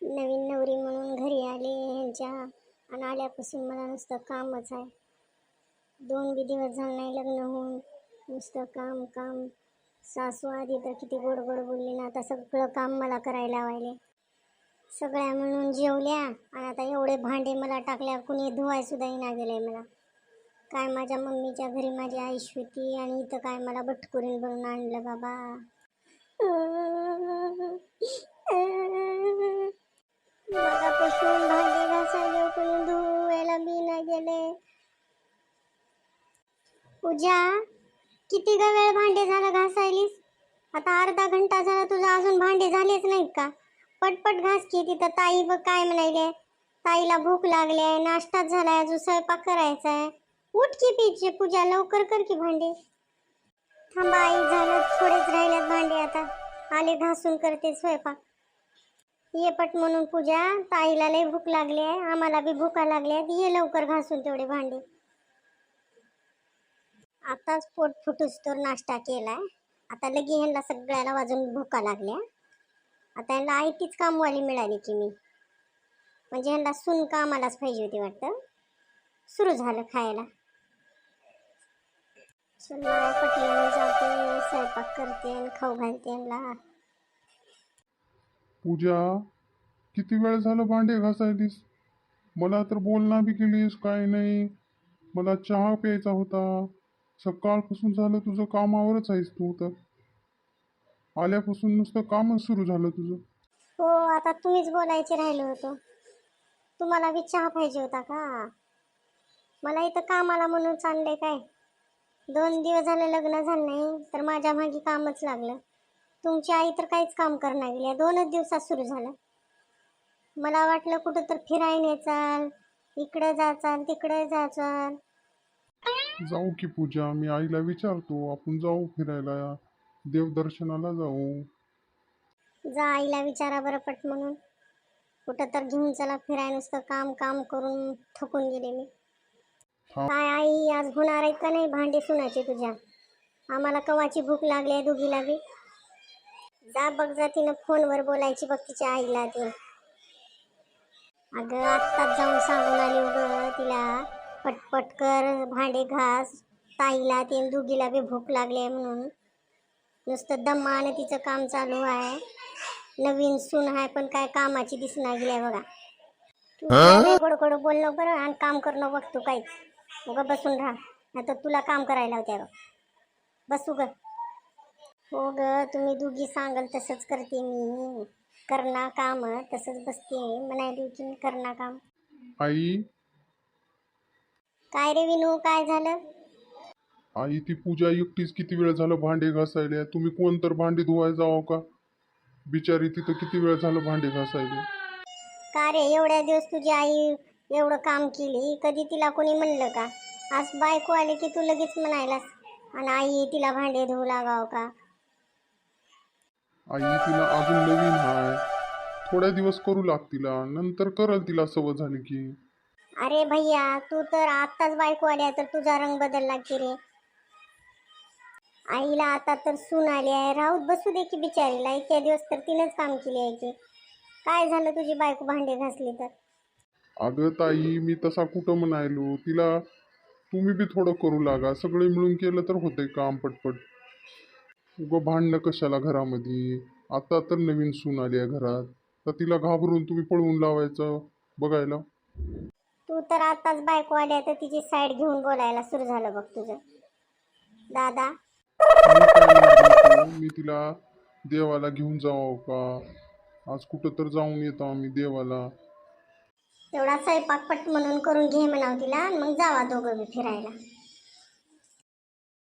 नवीन नवरी म्हणून घरी आले ह्यांच्या, आणि आल्यापासून मला नुसतं कामच आहे. 2 बी दिवस झाले नाही लग्न होऊन, नुसतं काम काम. सासू आधी तर किती गोड गोड बोलली ना, आता सगळं काम मला करायला लावायले. सगळ्या म्हणून जेवल्या आणि आता एवढे भांडे मला टाकल्या, कुणी धुवाय सुद्धा येईना गेलंय मला. काय माझ्या मम्मीच्या घरी माझी आईश होती आणि इथं काय मला बटकुरीन बनवून आणलं बाबा. मगापासून भांडे घासायला कोणी धुवायला बी नाही गेले. पूजा, किती ग वेळ भांडे झालं घासायलीस? आता अर्धा घंटा झाला तुझा, अजून भांडे झालेच नाहीत का? पटपट घास की. तिथं ताई बघ काय म्हणायले, ताईला भूक लागली आहे, नाश्ताच झालाय, अजून स्वयंपाक करायचा आहे. उठ की पीछे पूजा, लवकर कर की भांडे. थांबा आई, झालं, थोडेच राहिलेत भांडे, आता आले घासून करते स्वयंपाक. ये पट म्हणून पूजा, ताईला लय भूक लागली आहे, आम्हाला बी भूका लागल्या, ये लवकर घासून तेवढे भांडे. आताच पोट फुटूस तर नाश्ता केलाय, आता लगी ह्यांना सगळ्याला वाजून भूका लागल्या. आता ह्यांना आयतीच कामवाली मिळाली की मी, म्हणजे ह्यांना सून कामालाच पाहिजे होती वाटतं. सुरू झालं खायला. चल मला पटलं जाते, स्वयंपाक करते आणि खाऊ घालते ह्यांना. पूजा, किती वेळ झालं भांडे घासायलीस? मला तर बोलणं बी केलीस काय नाही. मला चहा प्यायचा होता. सकाळपासून झालं तुझं कामावरच आहेस तू तर. आल्यापासून नुसतं कामच सुरू झालं तुझं. हो, आता तुम्हीच बोलायचे राहिलो होतो. तुम्हाला बी चहा पाहिजे होता का? मला इथं कामाला म्हणून चाललंय काय? 2 दिवस झालं लग्न झालं नाही तर माझ्या मागे कामच लागलं. तुमची आई तर काहीच काम करणार गेली, 2च दिवसात सुरू झालं. मला वाटलं कुठं तर फिरायला नेचाल, इकडे जाचाल तिकडे जाचाल. जाऊ की पूजा, मी आईला विचारतो, आपण जाऊ फिरायला, देवदर्शनाला जाऊ. जा आईला विचारा बरं पट म्हणून. कुठं तर घेऊन चला फिरायला, नुसतं काम काम करून थकून गेले मी. थांब. काय आई, आज होणार आहेत का नाही भांडे सुनाचे तुझ्या? आम्हाला कवाची भूक लागली आहे दोघीला बी. जा बघ, जा तिनं फोनवर बोलायची बघ तिच्या आईला ते. अगं आत्ताच जाऊन सांगून आली उगं तिला, पटपट कर भांडे घास, ताईला ते दोघीला बी भूक लागली आहे म्हणून. नुसतं दमानं तिचं काम चालू आहे. नवीन सून आहे पण काय कामाची दिसना गेली बघा. तू गोड गोड बोलणं बरं आणि काम करणं बघ तू काहीच. उगं बसून राहा, नाही तर तुला काम करायला होत्या बघ. बसू ग. हो ग, तुम्ही दोघी सांगाल तसंच करते मी. करणं काम तसंच बसते म्हणायली की करणं काम. आई, काय रे विनू, काय झालं? आई ती पूजा एकटीच किती वेळ झालं भांडे घासायले. तुम्ही कोण तर भांडी धुवायला जावं का? बिचारी तिथं किती वेळ झालं भांडे घासायले. का रे, एवढ्या दिवस तुझी आई एवढं काम केली, कधी तिला कोणी म्हणलं का? आज बायको आली की तू लगेच म्हणायलास आणि आई तिला भांडे धुवू लागाव का? आई तिला अजून नवीन हाय, थोड्या दिवस करू लागतीला, नंतर करल तिला सवय झाली की. अरे भैया, तू तर आत्ताच बायको आल्या तर तुझा रंग बदलला की रे. आईला आता तर सून आली आहे, राहूत बसू दे की बिचारीला. इतक्या दिवस तर तिनेच काम केले आहे की. काय झालं तुझी बायको भांडे घासली तर? अगं ताई, मी तसा कुठं म्हणायलो तिला. तुम्ही बी थोडं करू लागा, सगळे मिळून केलं तर होतंय काम पटपट. उगं भांडणं कशाला घरामध्ये? आता तर नवीन सून आली आहे घरात, तर तिला घाबरून तुम्ही पळवून लावायचं बघायला. तू तर आताच बायको आल्या तर तिची साईड घेऊन बोलायला सुरू झालं बघ तुझं. दादा, मी काय म्हणतो, मी तिला देवाला घेऊन जावं का? आज कुठं तर जाऊन येतो आम्ही देवाला. तेवढा स्वयंपाक पट म्हणून करून घे म्हणाव तिला आणि मग जावा दोघं बी फिरायला.